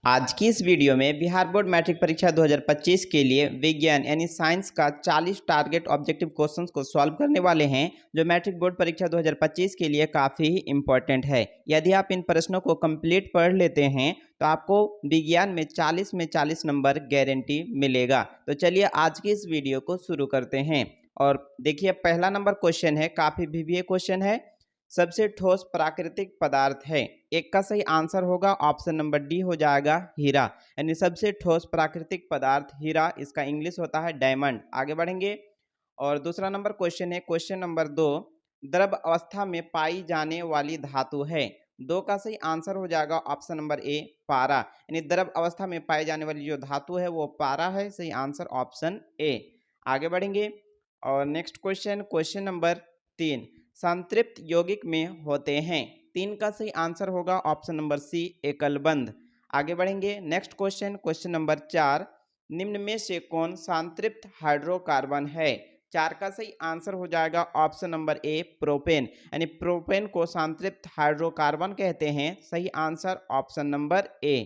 आज की इस वीडियो में बिहार बोर्ड मैट्रिक परीक्षा 2025 के लिए विज्ञान यानी साइंस का 40 टारगेट ऑब्जेक्टिव क्वेश्चंस को सॉल्व करने वाले हैं, जो मैट्रिक बोर्ड परीक्षा 2025 के लिए काफ़ी ही इम्पोर्टेंट है। यदि आप इन प्रश्नों को कंप्लीट पढ़ लेते हैं तो आपको विज्ञान में 40 नंबर गारंटी मिलेगा। तो चलिए आज की इस वीडियो को शुरू करते हैं। और देखिए, पहला नंबर क्वेश्चन है, काफ़ी वीवीए क्वेश्चन है। सबसे ठोस प्राकृतिक पदार्थ है। एक का सही आंसर होगा ऑप्शन नंबर डी हो जाएगा हीरा। यानी सबसे ठोस प्राकृतिक पदार्थ हीरा, इसका इंग्लिश होता है डायमंड। आगे बढ़ेंगे और दूसरा नंबर क्वेश्चन है, क्वेश्चन नंबर 2, द्रव अवस्था में पाई जाने वाली धातु है। दो का सही आंसर हो जाएगा ऑप्शन नंबर ए पारा। यानी द्रव अवस्था में पाई जाने वाली जो धातु है वो पारा है। सही आंसर ऑप्शन ए। आगे बढ़ेंगे और नेक्स्ट क्वेश्चन, क्वेश्चन नंबर 3, संतृप्त यौगिक में होते हैं। 3 का सही आंसर होगा ऑप्शन नंबर सी एकलबंध। आगे बढ़ेंगे नेक्स्ट क्वेश्चन, क्वेश्चन नंबर 4, निम्न में से कौन संतृप्त हाइड्रोकार्बन है। 4 का सही आंसर हो जाएगा ऑप्शन नंबर ए प्रोपेन। यानी प्रोपेन को संतृप्त हाइड्रोकार्बन कहते हैं। सही आंसर ऑप्शन नंबर ए।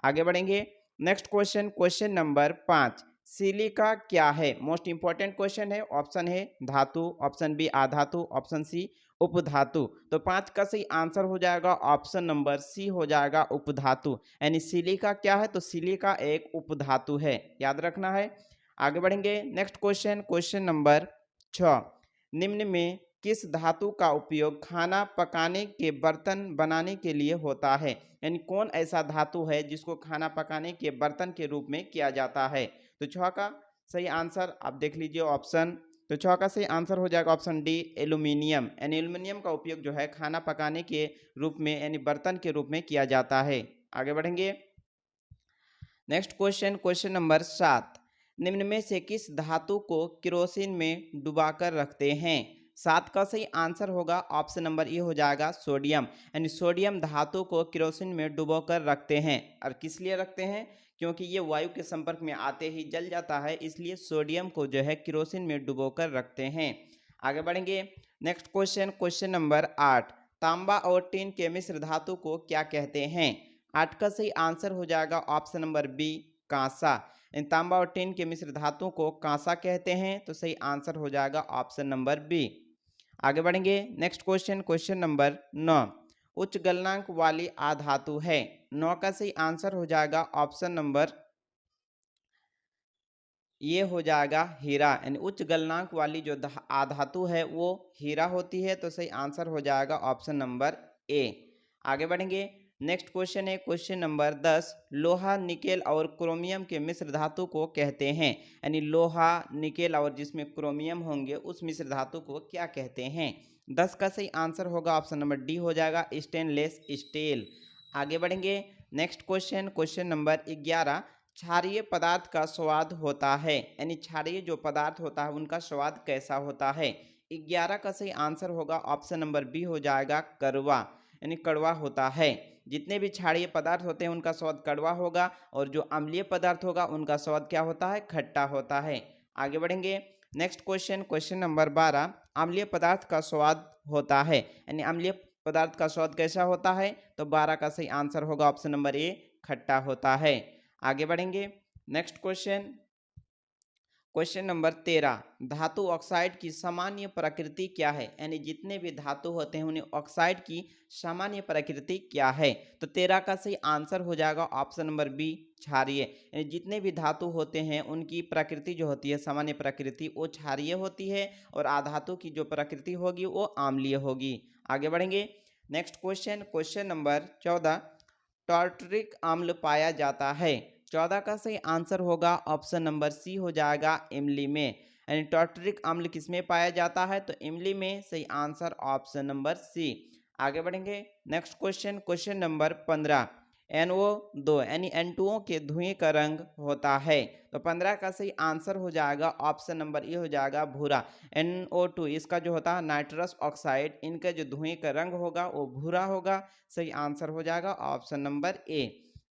आगे बढ़ेंगे next question, question number 5, silica क्या है। मोस्ट इंपॉर्टेंट क्वेश्चन है। ऑप्शन है धातु, ऑप्शन बी आधातु, ऑप्शन सी उपधातु। तो 5 का सही आंसर हो जाएगा ऑप्शन नंबर सी हो जाएगा उपधातु। यानी सिलिका क्या है, तो सिलिका एक उपधातु है, याद रखना है। आगे बढ़ेंगे नेक्स्ट क्वेश्चन, क्वेश्चन नंबर 6, निम्न में किस धातु का उपयोग खाना पकाने के बर्तन बनाने के लिए होता है। यानी कौन ऐसा धातु है जिसको खाना पकाने के बर्तन के रूप में किया जाता है। तो 6 का सही आंसर आप देख लीजिए ऑप्शन। तो 6 का सही आंसर हो जाएगा ऑप्शन डी एल्यूमिनियम। यानी एल्यूमिनियम का उपयोग जो है खाना पकाने के रूप में यानी बर्तन के रूप में किया जाता है। आगे बढ़ेंगे नेक्स्ट क्वेश्चन, क्वेश्चन नंबर 7, निम्न में से किस धातु को केरोसिन में डुबाकर रखते हैं। 7 का सही आंसर होगा ऑप्शन नंबर ए हो जाएगा सोडियम। यानी सोडियम धातु को केरोसिन में डुबोकर रखते हैं। और किस लिए रखते हैं, क्योंकि ये वायु के संपर्क में आते ही जल जाता है, इसलिए सोडियम को जो है केरोसिन में डुबोकर रखते हैं। आगे बढ़ेंगे नेक्स्ट क्वेश्चन, क्वेश्चन नंबर 8, तांबा और टीन के मिश्र धातु को क्या कहते हैं। 8 का सही आंसर हो जाएगा ऑप्शन नंबर बी कांसा। तांबा और टीन के मिश्र धातु को कांसा कहते हैं। तो सही आंसर हो जाएगा ऑप्शन नंबर बी। आगे बढ़ेंगे नेक्स्ट क्वेश्चन, क्वेश्चन नंबर 9, उच्च गलनांक वाली आधातु है। 9 का सही आंसर हो जाएगा ऑप्शन नंबर ये हो जाएगा हीरा। यानी उच्च गलनांक वाली जो आधातु है वो हीरा होती है। तो सही आंसर हो जाएगा ऑप्शन नंबर ए। आगे बढ़ेंगे नेक्स्ट क्वेश्चन है, क्वेश्चन नंबर 10, लोहा निकेल और क्रोमियम के मिश्र धातु को कहते हैं। यानी लोहा निकेल और जिसमें क्रोमियम होंगे उस मिश्र धातु को क्या कहते हैं। 10 का सही आंसर होगा ऑप्शन नंबर डी हो जाएगा स्टेनलेस स्टील। आगे बढ़ेंगे नेक्स्ट क्वेश्चन, क्वेश्चन नंबर 11, क्षारीय पदार्थ का स्वाद होता है। यानी क्षारीय जो पदार्थ होता है उनका स्वाद कैसा होता है। 11 का सही आंसर होगा ऑप्शन नंबर बी हो जाएगा कड़वा। यानी कड़वा होता है। जितने भी क्षारीय पदार्थ होते हैं उनका स्वाद कड़वा होगा, और जो अम्लीय पदार्थ होगा उनका स्वाद क्या होता है, खट्टा होता है। आगे बढ़ेंगे नेक्स्ट क्वेश्चन, क्वेश्चन नंबर 12, अम्लीय पदार्थ का स्वाद होता है। यानी अम्लीय पदार्थ का स्वाद कैसा होता है, तो 12 का सही आंसर होगा ऑप्शन नंबर ए खट्टा होता है। आगे बढ़ेंगे नेक्स्ट क्वेश्चन, क्वेश्चन नंबर 13, धातु ऑक्साइड की सामान्य प्रकृति क्या है। यानी जितने भी धातु होते हैं उन्हें ऑक्साइड की सामान्य प्रकृति क्या है। तो 13 का सही आंसर हो जाएगा ऑप्शन नंबर बी क्षारीय। यानी जितने भी धातु होते हैं उनकी प्रकृति जो होती है सामान्य प्रकृति वो क्षारीय होती है, और आधातु की जो प्रकृति होगी वो अम्लीय होगी। आगे बढ़ेंगे next question, question number 14, tartaric अम्ल पाया जाता है। 14 का सही आंसर होगा ऑप्शन नंबर सी हो जाएगा इमली में। यानी टार्टरिक अम्ल किसमें पाया जाता है, तो इमली में। सही आंसर ऑप्शन नंबर सी। आगे बढ़ेंगे next question, question number 15, NO2 यानी N2O के धुएं का रंग होता है। तो 15 का सही आंसर हो जाएगा ऑप्शन नंबर ए हो जाएगा भूरा। NO2 इसका जो होता है नाइट्रस ऑक्साइड, इनका जो धुएं का रंग होगा वो भूरा होगा। सही आंसर हो जाएगा ऑप्शन नंबर ए।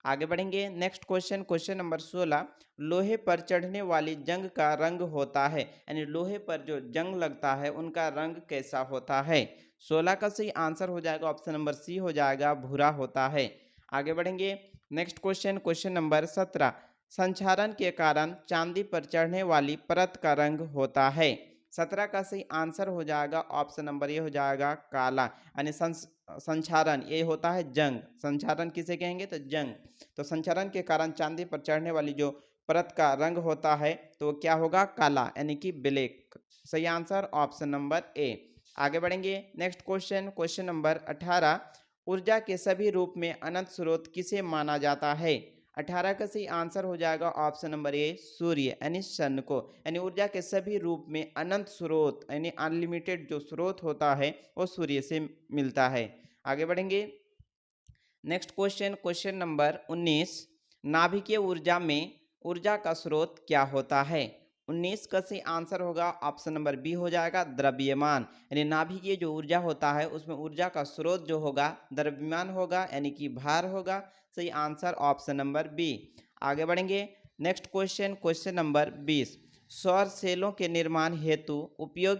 आगे बढ़ेंगे नेक्स्ट क्वेश्चन, क्वेश्चन नंबर 16, लोहे पर चढ़ने वाली जंग का रंग होता है। यानी लोहे पर जो जंग लगता है उनका रंग कैसा होता है। 16 का सही आंसर हो जाएगा ऑप्शन नंबर सी हो जाएगा भूरा होता है। आगे बढ़ेंगे नेक्स्ट क्वेश्चन, क्वेश्चन नंबर 17, संक्षारण के कारण चांदी पर चढ़ने वाली परत का रंग होता है। 17 का सही आंसर हो जाएगा ऑप्शन नंबर ए हो जाएगा काला, यानी संक्षारण ये होता है जंग। संक्षारण किसे कहेंगे तो जंग। तो संक्षारण के कारण चांदी पर चढ़ने वाली जो परत का रंग होता है तो क्या होगा, काला, यानी कि ब्लैक। सही आंसर ऑप्शन नंबर ए। आगे बढ़ेंगे, नेक्स्ट क्वेश्चन, क्वेश्चन नंबर 18, ऊर्जा के सभी रूप में अनंत स्रोत किसे माना जाता है। 18 का सही आंसर हो जाएगा ऑप्शन नंबर ए सूर्य, यानी सन को। यानी ऊर्जा के सभी रूप में अनंत स्रोत यानी अनलिमिटेड जो स्रोत होता है वो सूर्य से मिलता है। आगे बढ़ेंगे, नेक्स्ट क्वेश्चन, क्वेश्चन नंबर 19, नाभिकीय ऊर्जा में ऊर्जा का स्रोत क्या होता है। 19 का सही आंसर होगा ऑप्शन नंबर बी हो जाएगा द्रव्यमान। यानी नाभिकीय जो ऊर्जा होता है उसमें ऊर्जा का स्रोत जो होगा द्रव्यमान होगा, यानी कि भार होगा। सही आंसर ऑप्शन नंबर बी। आगे बढ़ेंगे, नेक्स्ट क्वेश्चन, क्वेश्चन नंबर 20, सौर सेलों के निर्माण हेतु उपयोग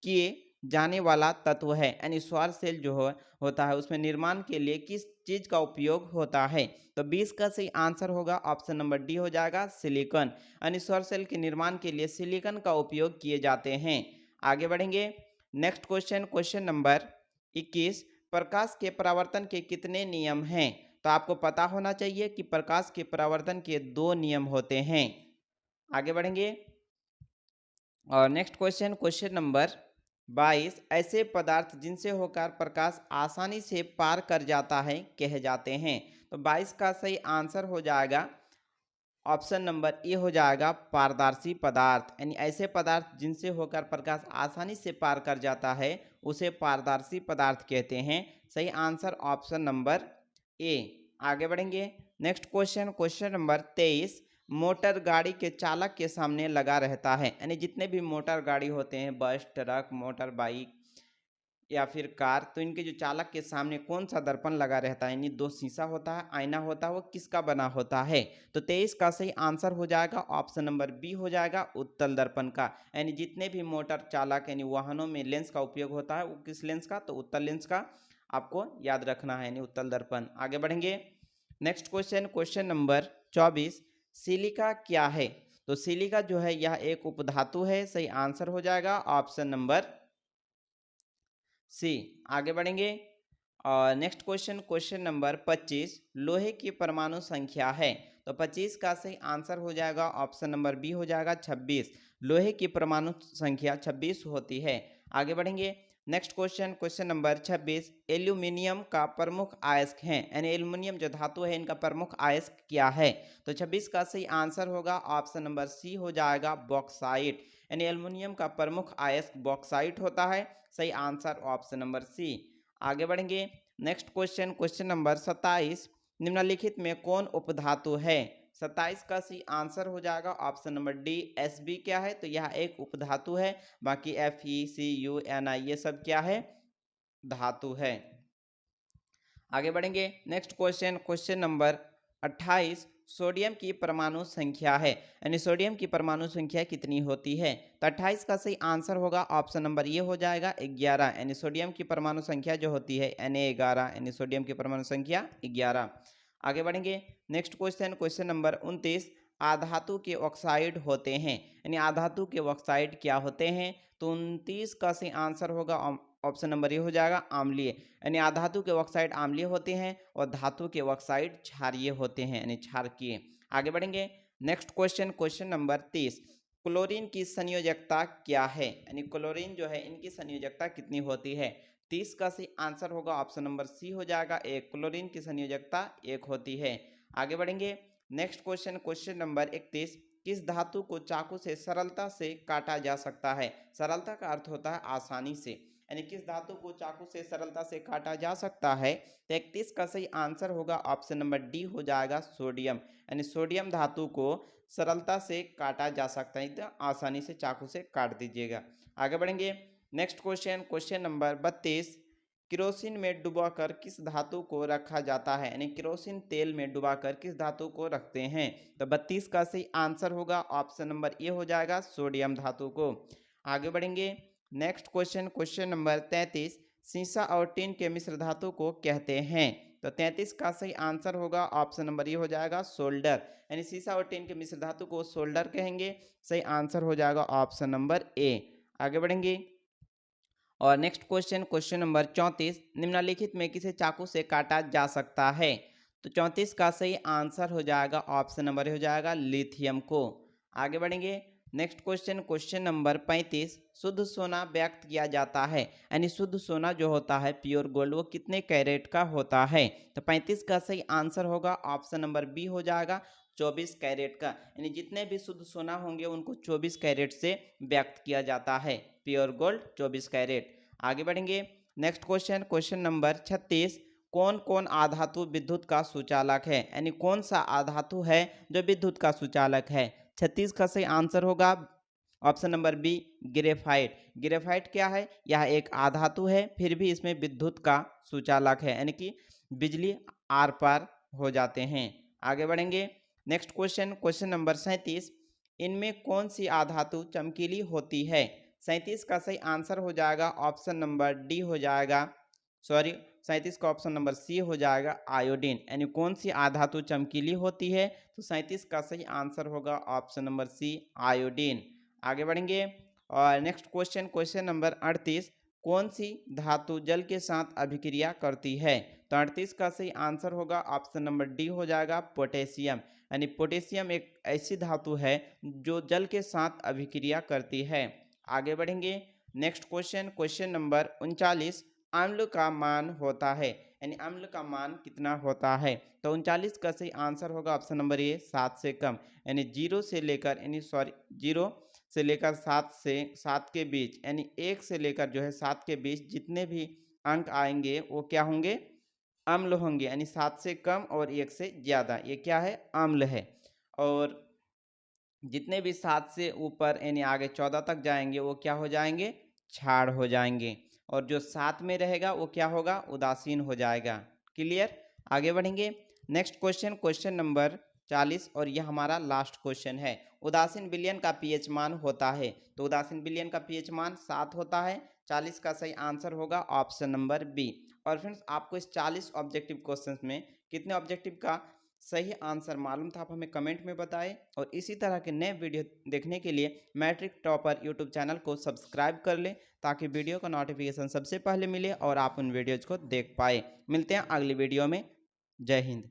किए जाने वाला तत्व है। यानी सौर सेल जो होता है उसमें निर्माण के लिए किस चीज का उपयोग होता है। तो 20 का सही आंसर होगा ऑप्शन नंबर डी हो जाएगा सिलिकॉन। यानी सौर सेल के निर्माण के लिए सिलिकॉन का उपयोग किए जाते हैं। आगे बढ़ेंगे, नेक्स्ट क्वेश्चन, क्वेश्चन नंबर 21, प्रकाश के परावर्तन के कितने नियम हैं। तो आपको पता होना चाहिए कि प्रकाश के परावर्तन के 2 नियम होते हैं। आगे बढ़ेंगे, और नेक्स्ट क्वेश्चन, क्वेश्चन नंबर 22, ऐसे पदार्थ जिनसे होकर प्रकाश आसानी से पार कर जाता है कहे जाते हैं। तो 22 का सही आंसर हो जाएगा ऑप्शन नंबर ए हो जाएगा पारदर्शी पदार्थ। यानी ऐसे पदार्थ जिनसे होकर प्रकाश आसानी से पार कर जाता है उसे पारदर्शी पदार्थ कहते हैं। सही आंसर ऑप्शन नंबर ए। आगे बढ़ेंगे, next question, question number 23, motor गाड़ी के चालक के सामने लगा रहता है। यानी जितने भी मोटर गाड़ी होते हैं, बस, ट्रक, मोटर बाइक या फिर कार, तो इनके जो चालक के सामने कौन सा दर्पण लगा रहता है, यानी 2 शीशा होता है, आईना होता है, वो किसका बना होता है। तो 23 का सही आंसर हो जाएगा ऑप्शन नंबर बी हो जाएगा उत्तल दर्पण का। यानी जितने भी मोटर चालक यानी वाहनों में लेंस का उपयोग होता है वो किस लेंस का, तो उत्तल लेंस का आपको याद रखना है, यानी उत्तल दर्पण। आगे बढ़ेंगे, next question, question number 24, silica क्या है। तो सिलिका जो है यह एक उपधातु है। सही आंसर हो जाएगा ऑप्शन नंबर सी। आगे बढ़ेंगे, और नेक्स्ट क्वेश्चन, क्वेश्चन नंबर 25, लोहे की परमाणु संख्या है। तो 25 का सही आंसर हो जाएगा ऑप्शन नंबर बी हो जाएगा 26। लोहे की परमाणु संख्या 26 होती है। आगे बढ़ेंगे, next question, question number 26, aluminium का प्रमुख अयस्क है। यानी एल्यूमिनियम जो धातु है इनका प्रमुख अयस्क क्या है। तो 26 का सही आंसर होगा ऑप्शन नंबर सी हो जाएगा बॉक्साइट। यानी एल्यूमिनियम का प्रमुख अयस्क बॉक्साइट होता है। सही आंसर ऑप्शन नंबर सी। आगे बढ़ेंगे, नेक्स्ट क्वेश्चन, क्वेश्चन नंबर 27, निम्नलिखित में कौन उपधातु है। 27 का सही आंसर हो जाएगा option number D S B. क्या है, तो यह एक उपधातु है। बाकी F E C U N I ये सब क्या है, धातु है। आगे बढ़ेंगे, next question, question number 28, sodium की परमाणु संख्या है। यानी सोडियम की परमाणु संख्या कितनी होती है। तो 28 का सही आंसर होगा ऑप्शन नंबर ये हो जाएगा 11। यानी सोडियम की परमाणु संख्या जो होती है Na11, यानी सोडियम की परमाणु संख्या 11। आगे बढ़ेंगे, नेक्स्ट क्वेश्चन, क्वेश्चन नंबर 29, आधातु के ऑक्साइड होते हैं। यानी आधातु के ऑक्साइड क्या होते हैं। तो 29 का सही आंसर होगा ऑप्शन नंबर ये हो जाएगा आम्लीय। यानी अधातु के ऑक्साइड आम्लीय होते हैं और धातु के ऑक्साइड क्षारीय होते हैं, यानी क्षारकीय। आगे बढ़ेंगे, next question, question number 30, chlorine की संयोजकता क्या है। यानी क्लोरीन जो है इनकी संयोजकता कितनी होती है। 30 का सही आंसर होगा ऑप्शन नंबर सी हो जाएगा एक। क्लोरीन की संयोजकता 1 होती है। आगे बढ़ेंगे, नेक्स्ट क्वेश्चन, क्वेश्चन नंबर 31, किस धातु को चाकू से सरलता से काटा जा सकता है। सरलता का अर्थ होता है आसानी से। यानी किस धातु को चाकू से सरलता से काटा जा सकता है। तो 31 का सही आंसर होगा ऑप्शन नंबर डी हो जाएगा सोडियम। यानी सोडियम धातु को सरलता से काटा जा सकता है, तो आसानी से चाकू से काट दीजिएगा। आगे बढ़ेंगे, next question, question number 32, kerosene में डुबाकर किस धातु को रखा जाता है। यानी केरोसिन तेल में डुबाकर किस धातु को रखते हैं। तो 32 का सही आंसर होगा ऑप्शन नंबर ए हो जाएगा सोडियम धातु को। आगे बढ़ेंगे, नेक्स्ट क्वेश्चन, क्वेश्चन नंबर 33, सीसा और टिन के मिश्र धातु को कहते हैं। तो 33 का सही आंसर होगा ऑप्शन नंबर ये हो जाएगा सोल्डर, यानी सीसा और टिन के मिश्र धातु को सोल्डर कहेंगे। सही आंसर हो जाएगा ऑप्शन नंबर ए। आगे बढ़ेंगे और नेक्स्ट क्वेश्चन, क्वेश्चन नंबर 34, निम्नलिखित में किसे चाकू से काटा जा सकता है? तो 34 का सही आंसर हो जाएगा ऑप्शन नंबर हो जाएगा लिथियम को। आगे बढ़ेंगे नेक्स्ट क्वेश्चन, क्वेश्चन नंबर 35, शुद्ध सोना व्यक्त किया जाता है, यानी शुद्ध सोना जो होता है प्योर गोल्ड वो कितने कैरेट का होता है? तो 35 का सही आंसर होगा ऑप्शन नंबर बी हो जाएगा 24 कैरेट का, यानी जितने भी शुद्ध सोना होंगे उनको 24 कैरेट से व्यक्त किया जाता है, प्योर गोल्ड 24 कैरेट। आगे बढ़ेंगे नेक्स्ट क्वेश्चन, क्वेश्चन नंबर 36, कौन कौन आधातु विद्युत का सुचालक है, यानी कौन सा आधातु है जो विद्युत का सुचालक है? 36 का सही आंसर होगा option number B graphite. Graphite क्या है? यह एक आधातु है, फिर भी इसमें विद्युत का सुचालक है, यानी कि बिजली आर पार हो जाते हैं। आगे बढ़ेंगे नेक्स्ट क्वेश्चन, क्वेश्चन नंबर 37, इनमें कौन सी आधातु चमकीली होती है? 37 का सही आंसर हो जाएगा ऑप्शन नंबर डी हो जाएगा, सॉरी 37 का ऑप्शन नंबर सी हो जाएगा आयोडीन, यानी कौन सी आधातु चमकीली होती है? तो 37 का सही आंसर होगा ऑप्शन नंबर सी आयोडीन। आगे बढ़ेंगे और नेक्स्ट क्वेश्चन, क्वेश्चन नंबर 38, कौन सी धातु जल के साथ अभिक्रिया करती है? तो 38 का सही आंसर होगा ऑप्शन नंबर डी हो जाएगा पोटेशियम, यानी पोटेशियम एक ऐसी धातु है जो जल के साथ अभिक्रिया करती है। आगे बढ़ेंगे नेक्स्ट क्वेश्चन, क्वेश्चन नंबर 39, अम्ल का मान होता है, यानी अम्ल का मान कितना होता है? तो 39 का सही आंसर होगा ऑप्शन नंबर ए 7 से कम, यानी 0 से लेकर यानी सॉरी 0 से लेकर 7 के बीच, यानी 1 से लेकर जो है 7 के बीच जितने भी अंक आएंगे वो क्या होंगे? अम्ल होंगे, यानी 7 से कम और 1 से ज़्यादा ये क्या है? अम्ल है। और जितने भी 7 से ऊपर यानी आगे 14 तक जाएंगे वो क्या हो जाएंगे? क्षार हो जाएंगे। और जो 7 में रहेगा वो क्या होगा? उदासीन हो जाएगा। क्लियर? आगे बढ़ेंगे नेक्स्ट क्वेश्चन, क्वेश्चन नंबर 40, और यह हमारा लास्ट क्वेश्चन है। उदासीन विलयन का पीएच मान होता है, तो उदासीन विलयन का पीएच मान 7 होता है। 40 का सही आंसर होगा ऑप्शन नंबर बी। और फ्रेंड्स आपको इस 40 ऑब्जेक्टिव क्वेश्चंस में कितने ऑब्जेक्टिव का सही आंसर मालूम था आप हमें कमेंट में बताएं, और इसी तरह के नए वीडियो देखने के लिए मैट्रिक टॉपर यूट्यूब चैनल को सब्सक्राइब कर लें ताकि वीडियो का नोटिफिकेशन सबसे पहले मिले और आप उन वीडियोज़ को देख पाए। मिलते हैं अगली वीडियो में। जय हिंद।